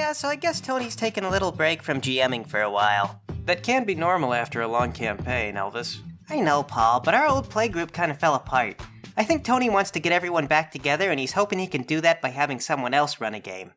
Yeah, so I guess Tony's taking a little break from GMing for a while. That can be normal after a long campaign, Elvis. I know, Paul, but our old playgroup kind of fell apart. I think Tony wants to get everyone back together, and he's hoping he can do that by having someone else run a game.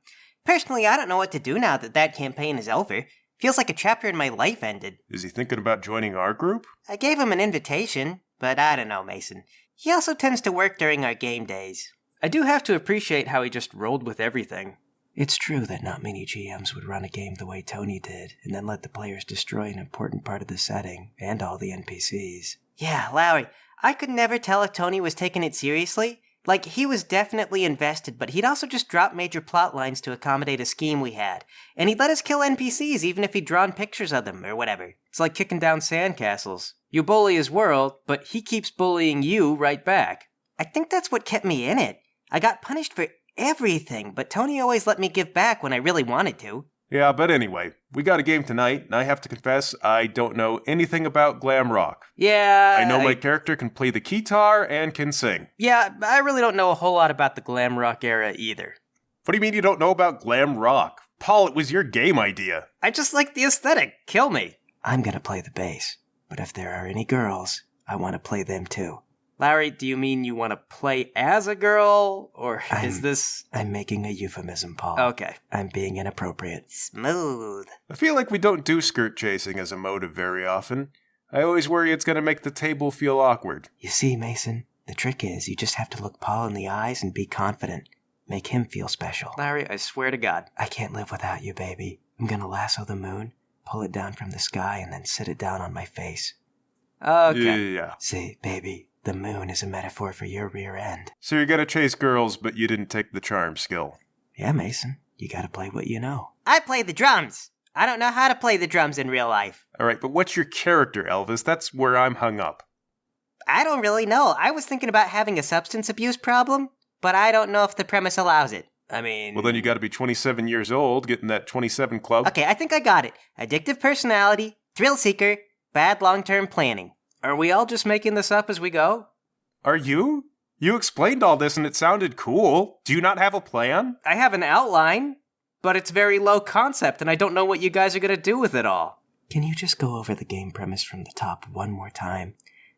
Personally, I don't know what to do now that campaign is over. Feels like a chapter in my life ended. Is he thinking about joining our group? I gave him an invitation, but I don't know, Mason. He also tends to work during our game days. I do have to appreciate how he just rolled with everything. It's true that not many GMs would run a game the way Tony did, and then let the players destroy an important part of the setting, and all the NPCs. Yeah, Lowry, I could never tell if Tony was taking it seriously. Like, he was definitely invested, but he'd also just drop major plot lines to accommodate a scheme we had. And he'd let us kill NPCs even if he'd drawn pictures of them, or whatever. It's like kicking down sandcastles. You bully his world, but he keeps bullying you right back. I think that's what kept me in it. I got punished for everything, but Tony always let me give back when I really wanted to. Yeah, but anyway, we got a game tonight, and I have to confess, I don't know anything about glam rock. Yeah, I know my character can play the guitar and can sing. Yeah, I really don't know a whole lot about the glam rock era either. What do you mean you don't know about glam rock? Paul, it was your game idea. I just like the aesthetic. Kill me. I'm gonna play the bass, but if there are any girls, I want to play them too. Larry, do you mean you want to play as a girl, or is this... I'm making a euphemism, Paul. Okay. I'm being inappropriate. Smooth. I feel like we don't do skirt chasing as a motive very often. I always worry it's going to make the table feel awkward. You see, Mason, the trick is you just have to look Paul in the eyes and be confident. Make him feel special. Larry, I swear to God. I can't live without you, baby. I'm gonna lasso the moon, pull it down from the sky, and then sit it down on my face. Okay. Yeah. See, baby, the moon is a metaphor for your rear end. So you're going to chase girls, but you didn't take the charm skill. Yeah, Mason, you gotta play what you know. I play the drums. I don't know how to play the drums in real life. All right, but what's your character, Elvis? That's where I'm hung up. I don't really know. I was thinking about having a substance abuse problem, but I don't know if the premise allows it. I mean... Well, then you got to be 27 years old, getting that 27 club. Okay, I think I got it. Addictive personality, thrill seeker, bad long-term planning. Are we all just making this up as we go? Are you? You explained all this and it sounded cool. Do you not have a plan? I have an outline, but it's very low concept and I don't know what you guys are going to do with it all. Can you just go over the game premise from the top one more time?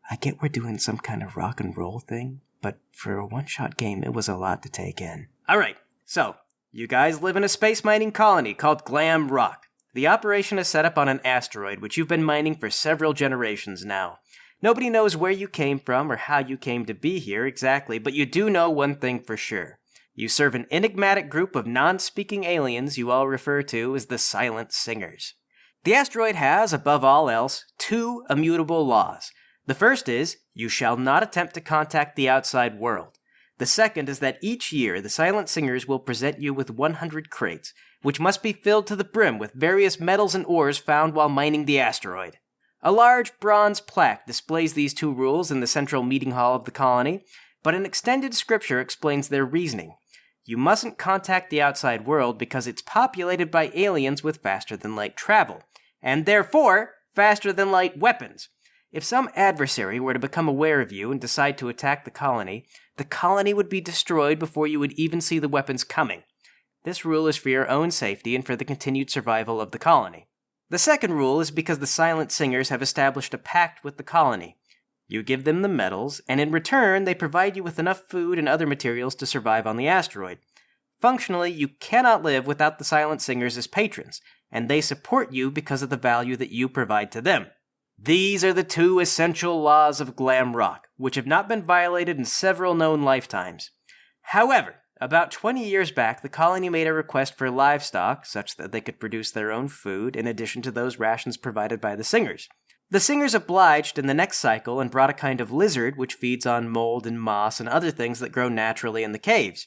I get we're doing some kind of rock and roll thing, but for a one-shot game, it was a lot to take in. All right, so you guys live in a space mining colony called Glam Rock. The operation is set up on an asteroid, which you've been mining for several generations now. Nobody knows where you came from or how you came to be here exactly, but you do know one thing for sure. You serve an enigmatic group of non-speaking aliens you all refer to as the Silent Singers. The asteroid has, above all else, 2 immutable laws. The first is, you shall not attempt to contact the outside world. The second is that each year the Silent Singers will present you with 100 crates, which must be filled to the brim with various metals and ores found while mining the asteroid. A large bronze plaque displays these 2 rules in the central meeting hall of the colony, but an extended scripture explains their reasoning. You mustn't contact the outside world because it's populated by aliens with faster-than-light travel, and therefore faster-than-light weapons. If some adversary were to become aware of you and decide to attack the colony would be destroyed before you would even see the weapons coming. This rule is for your own safety and for the continued survival of the colony. The second rule is because the Silent Singers have established a pact with the colony. You give them the metals, and in return, they provide you with enough food and other materials to survive on the asteroid. Functionally, you cannot live without the Silent Singers as patrons, and they support you because of the value that you provide to them. These are the 2 essential laws of Glam Rock, which have not been violated in several known lifetimes. However, about 20 years back, the colony made a request for livestock, such that they could produce their own food in addition to those rations provided by the Singers. The Singers obliged in the next cycle and brought a kind of lizard which feeds on mold and moss and other things that grow naturally in the caves.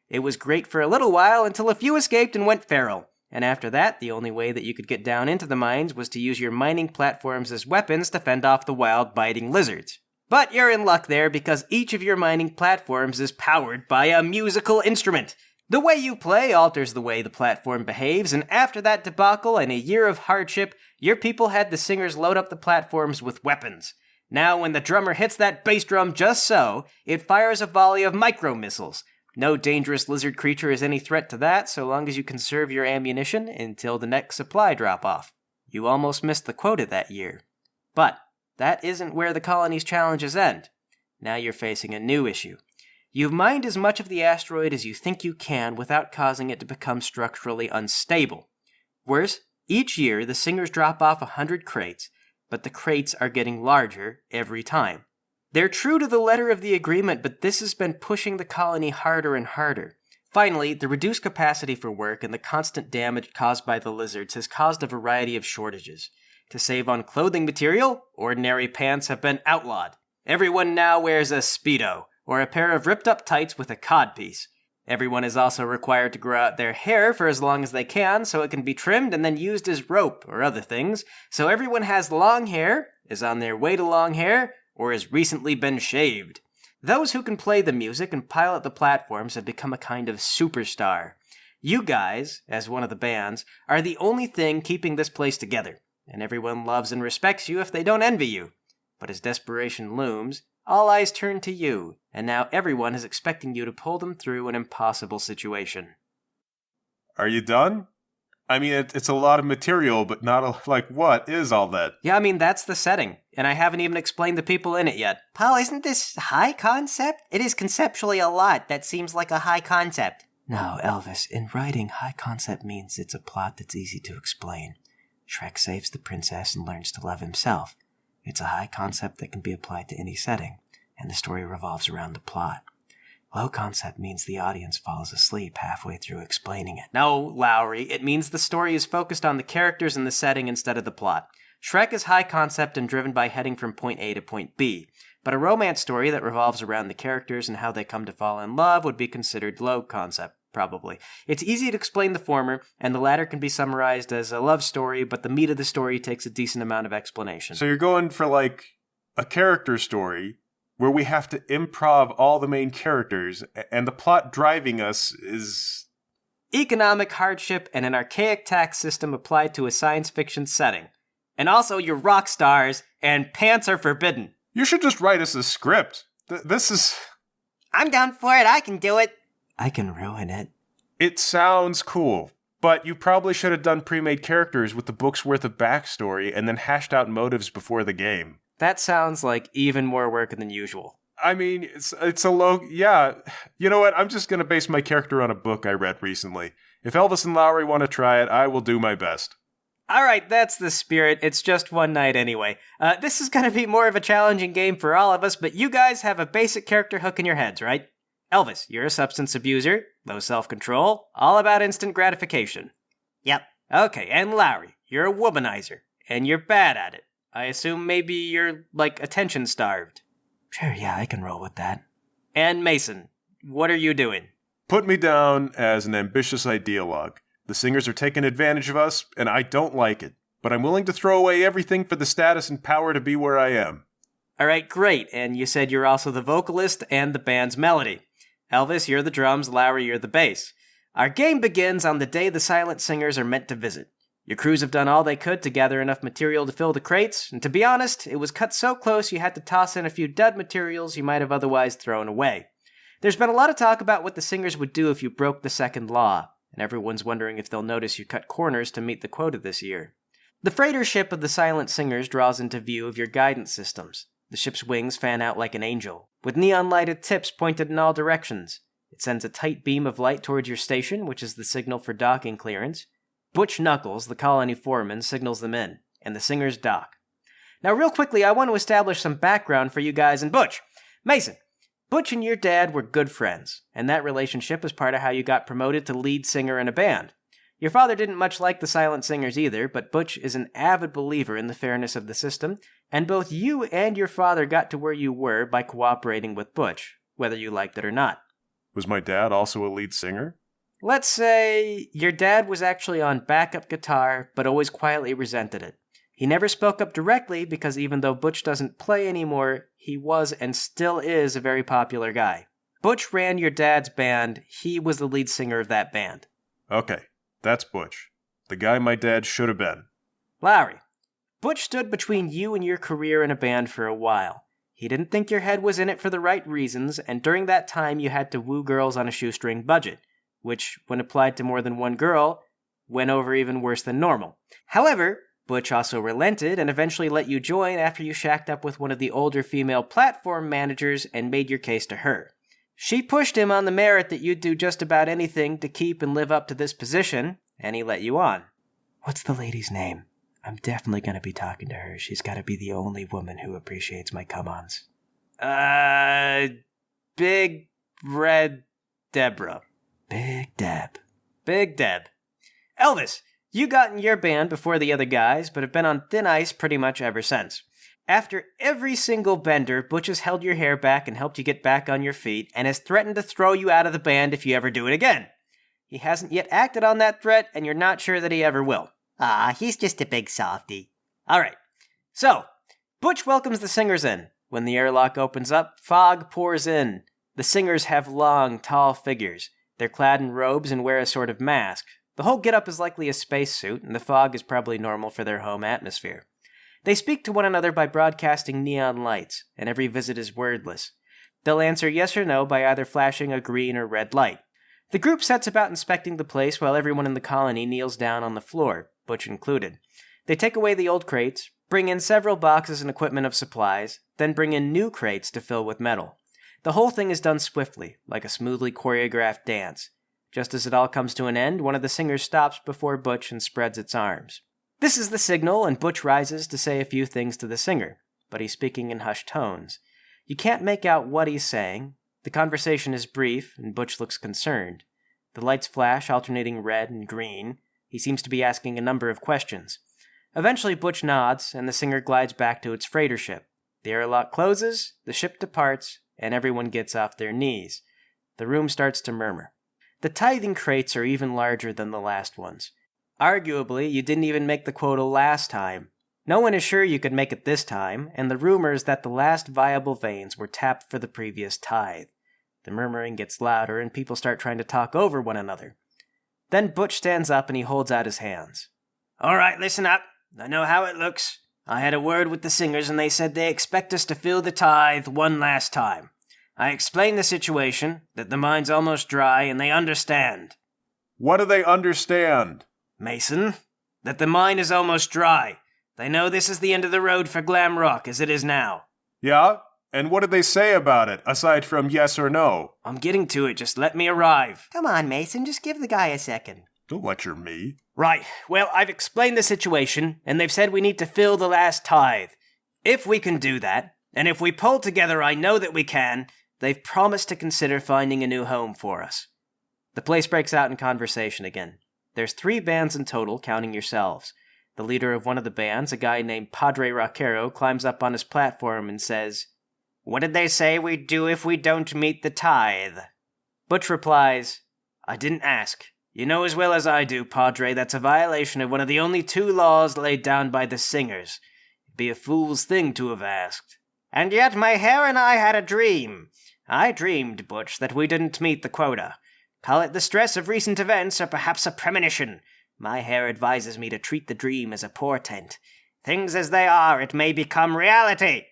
It was great for a little while until a few escaped and went feral, and after that, the only way that you could get down into the mines was to use your mining platforms as weapons to fend off the wild, biting lizards. But you're in luck there because each of your mining platforms is powered by a musical instrument. The way you play alters the way the platform behaves, and after that debacle and a year of hardship, your people had the Singers load up the platforms with weapons. Now when the drummer hits that bass drum just so, it fires a volley of micro-missiles, No dangerous lizard creature is any threat to that so long as you conserve your ammunition until the next supply drop-off. You almost missed the quota that year. But that isn't where the colony's challenges end. Now you're facing a new issue. You've mined as much of the asteroid as you think you can without causing it to become structurally unstable. Worse, each year the Singers drop off 100 crates, but the crates are getting larger every time. They're true to the letter of the agreement, but this has been pushing the colony harder and harder. Finally, the reduced capacity for work and the constant damage caused by the lizards has caused a variety of shortages. To save on clothing material, ordinary pants have been outlawed. Everyone now wears a Speedo, or a pair of ripped-up tights with a codpiece. Everyone is also required to grow out their hair for as long as they can so it can be trimmed and then used as rope or other things, so everyone has long hair, is on their way to long hair, or has recently been shaved. Those who can play the music and pilot the platforms have become a kind of superstar. You guys, as one of the bands, are the only thing keeping this place together, and everyone loves and respects you if they don't envy you. But as desperation looms, all eyes turn to you, and now everyone is expecting you to pull them through an impossible situation. Are you done? I mean, it's a lot of material, but what is all that? Yeah, I mean, that's the setting, and I haven't even explained the people in it yet. Paul, isn't this high concept? It is conceptually a lot. That seems like a high concept. No, Elvis, in writing, high concept means it's a plot that's easy to explain. Shrek saves the princess and learns to love himself. It's a high concept that can be applied to any setting, and the story revolves around the plot. Low concept means the audience falls asleep halfway through explaining it. No, Lowry, it means the story is focused on the characters and the setting instead of the plot. Shrek is high concept and driven by heading from point A to point B, but a romance story that revolves around the characters and how they come to fall in love would be considered low concept, probably. It's easy to explain the former, and the latter can be summarized as a love story, but the meat of the story takes a decent amount of explanation. So you're going for, a character story where we have to improv all the main characters, and the plot driving us is economic hardship and an archaic tax system applied to a science fiction setting. And also, you're rock stars, and pants are forbidden. You should just write us a script. This is... I'm down for it. I can do it. I can ruin it. It sounds cool, but you probably should have done pre-made characters with the book's worth of backstory and then hashed out motives before the game. That sounds like even more work than usual. I mean, it's a low... Yeah, you know what? I'm just going to base my character on a book I read recently. If Elvis and Lowry want to try it, I will do my best. All right, that's the spirit. It's just one night anyway. This is going to be more of a challenging game for all of us, but you guys have a basic character hook in your heads, right? Elvis, you're a substance abuser, low self-control, all about instant gratification. Yep. Okay, and Lowry, you're a womanizer, and you're bad at it. I assume maybe you're, attention-starved. Sure, yeah, I can roll with that. And Mason, what are you doing? Put me down as an ambitious ideologue. The Singers are taking advantage of us, and I don't like it. But I'm willing to throw away everything for the status and power to be where I am. All right, great. And you said you're also the vocalist and the band's melody. Elvis, you're the drums. Lowry, you're the bass. Our game begins on the day the Silent Singers are meant to visit. Your crews have done all they could to gather enough material to fill the crates, and to be honest, it was cut so close you had to toss in a few dud materials you might have otherwise thrown away. There's been a lot of talk about what the Singers would do if you broke the second law, and everyone's wondering if they'll notice you cut corners to meet the quota this year. The freighter ship of the Silent Singers draws into view of your guidance systems. The ship's wings fan out like an angel, with neon-lighted tips pointed in all directions. It sends a tight beam of light towards your station, which is the signal for docking clearance. Butch Knuckles, the colony foreman, signals them in, and the Singers dock. Now, real quickly, I want to establish some background for you guys and Butch. Mason, Butch and your dad were good friends, and that relationship is part of how you got promoted to lead singer in a band. Your father didn't much like the Silent Singers either, but Butch is an avid believer in the fairness of the system, and both you and your father got to where you were by cooperating with Butch, whether you liked it or not. Was my dad also a lead singer? Let's say your dad was actually on backup guitar, but always quietly resented it. He never spoke up directly because even though Butch doesn't play anymore, he was and still is a very popular guy. Butch ran your dad's band. He was the lead singer of that band. Okay, that's Butch. The guy my dad should have been. Lowry, Butch stood between you and your career in a band for a while. He didn't think your head was in it for the right reasons, and during that time you had to woo girls on a shoestring budget, which, when applied to more than one girl, went over even worse than normal. However, Butch also relented and eventually let you join after you shacked up with one of the older female platform managers and made your case to her. She pushed him on the merit that you'd do just about anything to keep and live up to this position, and he let you on. What's the lady's name? I'm definitely going to be talking to her. She's got to be the only woman who appreciates my come-ons. Big Red Deborah. Big Deb. Big Deb. Elvis, you got in your band before the other guys, but have been on thin ice pretty much ever since. After every single bender, Butch has held your hair back and helped you get back on your feet, and has threatened to throw you out of the band if you ever do it again. He hasn't yet acted on that threat, and you're not sure that he ever will. He's just a big softy. Alright, so, Butch welcomes the singers in. When the airlock opens up, fog pours in. The singers have long, tall figures. They're clad in robes and wear a sort of mask. The whole getup is likely a spacesuit, and the fog is probably normal for their home atmosphere. They speak to one another by broadcasting neon lights, and every visit is wordless. They'll answer yes or no by either flashing a green or red light. The group sets about inspecting the place while everyone in the colony kneels down on the floor, Butch included. They take away the old crates, bring in several boxes and equipment of supplies, then bring in new crates to fill with metal. The whole thing is done swiftly, like a smoothly choreographed dance. Just as it all comes to an end, one of the singers stops before Butch and spreads its arms. This is the signal, and Butch rises to say a few things to the singer, but he's speaking in hushed tones. You can't make out what he's saying. The conversation is brief, and Butch looks concerned. The lights flash, alternating red and green. He seems to be asking a number of questions. Eventually, Butch nods, and the singer glides back to its freighter ship. The airlock closes, the ship departs, and everyone gets off their knees. The room starts to murmur. The tithing crates are even larger than the last ones. Arguably, you didn't even make the quota last time. No one is sure you could make it this time, and the rumor is that the last viable veins were tapped for the previous tithe. The murmuring gets louder, and people start trying to talk over one another. Then Butch stands up and he holds out his hands. All right, listen up. I know how it looks. I had a word with the singers, and they said they expect us to fill the tithe one last time. I explained the situation, that the mine's almost dry, and they understand. What do they understand? Mason, that the mine is almost dry. They know this is the end of the road for Glam Rock as it is now. Yeah? And what did they say about it, aside from yes or no? I'm getting to it, just let me arrive. Come on, Mason, just give the guy a second. Don't lecture me. Right, well, I've explained the situation, and they've said we need to fill the last tithe. If we can do that, and if we pull together, I know that we can, they've promised to consider finding a new home for us. The place breaks out in conversation again. There's 3 bands in total, counting yourselves. The leader of one of the bands, a guy named Padre Rockero, climbs up on his platform and says, "What did they say we'd do if we don't meet the tithe?" Butch replies, "I didn't ask. You know as well as I do, Padre, that's a violation of one of the only 2 laws laid down by the singers. It'd be a fool's thing to have asked." "And yet my hair and I had a dream. I dreamed, Butch, that we didn't meet the quota. Call it the stress of recent events, or perhaps a premonition. My hair advises me to treat the dream as a portent. Things as they are, it may become reality."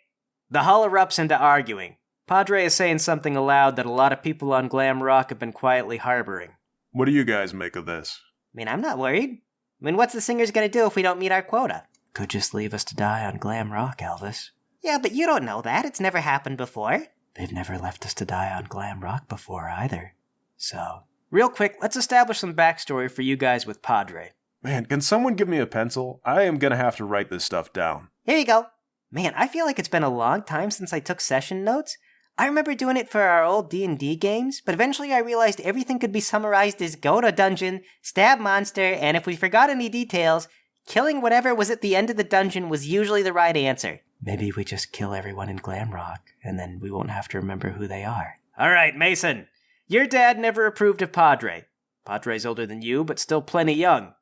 The hall erupts into arguing. Padre is saying something aloud that a lot of people on Glam Rock have been quietly harboring. What do you guys make of this? I'm not worried. What's the singers gonna do if we don't meet our quota? Could just leave us to die on Glam Rock, Elvis. Yeah, but you don't know that. It's never happened before. They've never left us to die on Glam Rock before either. So, real quick, let's establish some backstory for you guys with Padre. Man, can someone give me a pencil? I am gonna have to write this stuff down. Here you go. Man, I feel like it's been a long time since I took session notes. I remember doing it for our old D&D games, but eventually I realized everything could be summarized as go to dungeon, stab monster, and if we forgot any details, killing whatever was at the end of the dungeon was usually the right answer. maybe we just kill everyone in Glam Rock, and then we won't have to remember who they are. All right, Mason. Your dad never approved of Padre. Padre's older than you, but still plenty young.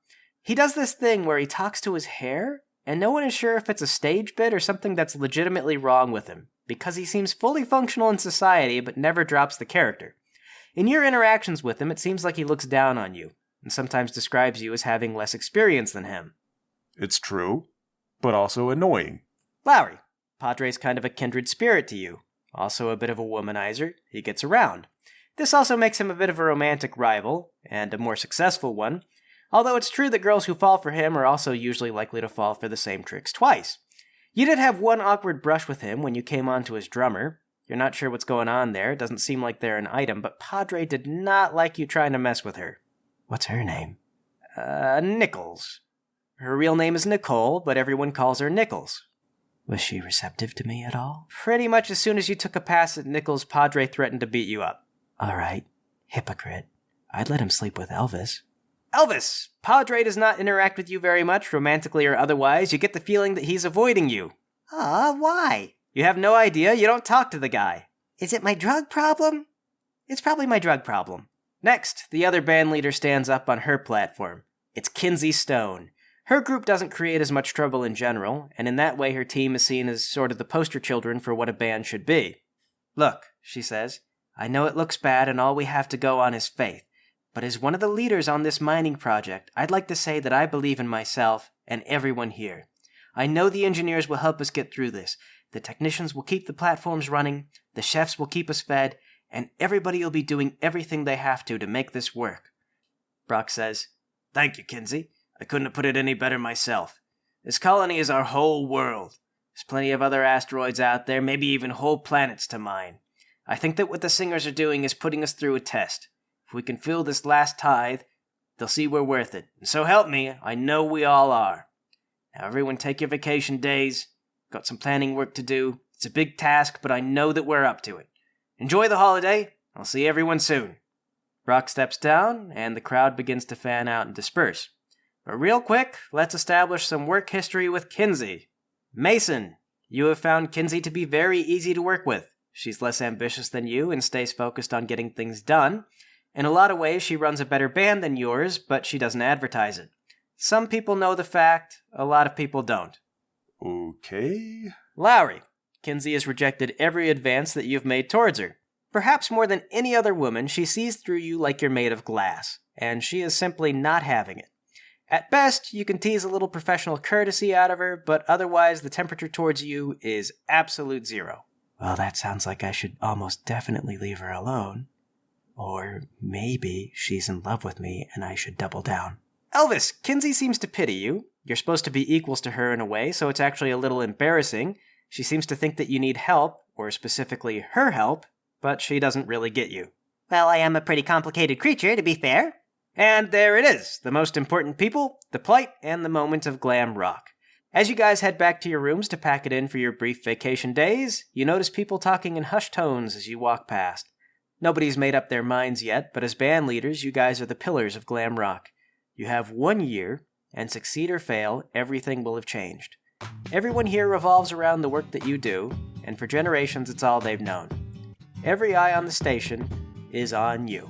He does this thing where he talks to his hair, and no one is sure if it's a stage bit or something that's legitimately wrong with him, because he seems fully functional in society but never drops the character. In your interactions with him, it seems like he looks down on you, and sometimes describes you as having less experience than him. It's true, but also annoying. Lowry, Padre's kind of a kindred spirit to you. Also a bit of a womanizer, he gets around. This also makes him a bit of a romantic rival, and a more successful one, although it's true that girls who fall for him are also usually likely to fall for the same tricks twice. You did have one awkward brush with him when you came on to his drummer. You're not sure what's going on there, it doesn't seem like they're an item, but Padre did not like you trying to mess with her. What's her name? Nichols. Her real name is Nicole, but everyone calls her Nichols. Was she receptive to me at all? Pretty much as soon as you took a pass at Nichols, Padre threatened to beat you up. All right. Hypocrite. I'd let him sleep with Elvis. Elvis! Padre does not interact with you very much, romantically or otherwise. You get the feeling that he's avoiding you. Why? You have no idea. You don't talk to the guy. Is it my drug problem? It's probably my drug problem. Next, the other band leader stands up on her platform. It's Kinsey Stone. Her group doesn't create as much trouble in general, and in that way her team is seen as sort of the poster children for what a band should be. Look, she says, I know it looks bad and all we have to go on is faith, but as one of the leaders on this mining project, I'd like to say that I believe in myself and everyone here. I know the engineers will help us get through this. The technicians will keep the platforms running, the chefs will keep us fed, and everybody will be doing everything they have to make this work. Brock says, Thank you, Kinsey. I couldn't have put it any better myself. This colony is our whole world. There's plenty of other asteroids out there, maybe even whole planets to mine. I think that what the singers are doing is putting us through a test. If we can fill this last tithe, they'll see we're worth it. And so help me, I know we all are. Now everyone take your vacation days. Got some planning work to do. It's a big task, but I know that we're up to it. Enjoy the holiday. I'll see everyone soon. Brock steps down, and the crowd begins to fan out and disperse. But real quick, let's establish some work history with Kinsey. Mason, you have found Kinsey to be very easy to work with. She's less ambitious than you and stays focused on getting things done. In a lot of ways, she runs a better band than yours, but she doesn't advertise it. Some people know the fact, a lot of people don't. Okay. Lowry, Kinsey has rejected every advance that you've made towards her. Perhaps more than any other woman, she sees through you like you're made of glass, and she is simply not having it. At best, you can tease a little professional courtesy out of her, but otherwise the temperature towards you is absolute zero. Well, that sounds like I should almost definitely leave her alone. Or maybe she's in love with me and I should double down. Elvis, Kinsey seems to pity you. You're supposed to be equals to her in a way, so it's actually a little embarrassing. She seems to think that you need help, or specifically her help, but she doesn't really get you. Well, I am a pretty complicated creature, to be fair. And there it is, the most important people, the plight, and the moment of glam rock. As you guys head back to your rooms to pack it in for your brief vacation days, you notice people talking in hushed tones as you walk past. Nobody's made up their minds yet, but as band leaders, you guys are the pillars of glam rock. You have 1 year, and succeed or fail, everything will have changed. Everyone here revolves around the work that you do, and for generations it's all they've known. Every eye on the station is on you.